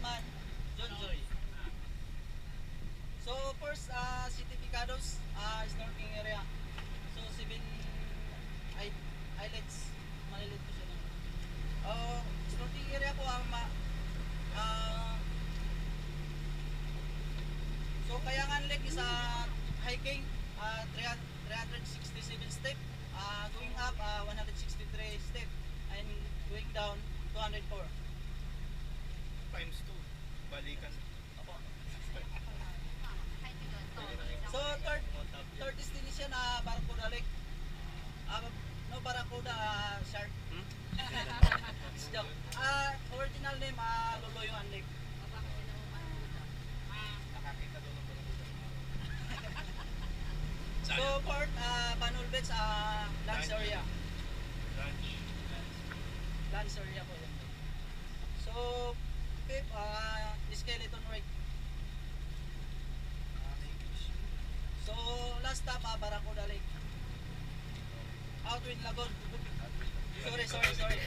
naman, John Joy. So first, certificados, snorkeling area. So 7 islets, malilit po siya. Snorkeling area po so Kayangan Lake is hiking 367 step, going up 163 step, and going down 204. Times 2. Balikan. So third destination Barracuda Lake. No Barracuda shark. It's joke. Original name Loloyoan Lake. Nakakita doon ng Barracuda. So fourth Banul Beach Lance area. Ranch. Lance area po yan. So fifth Skeleton Lake. So last stop Barracuda Lake. Outwind Lagoon. Sorry.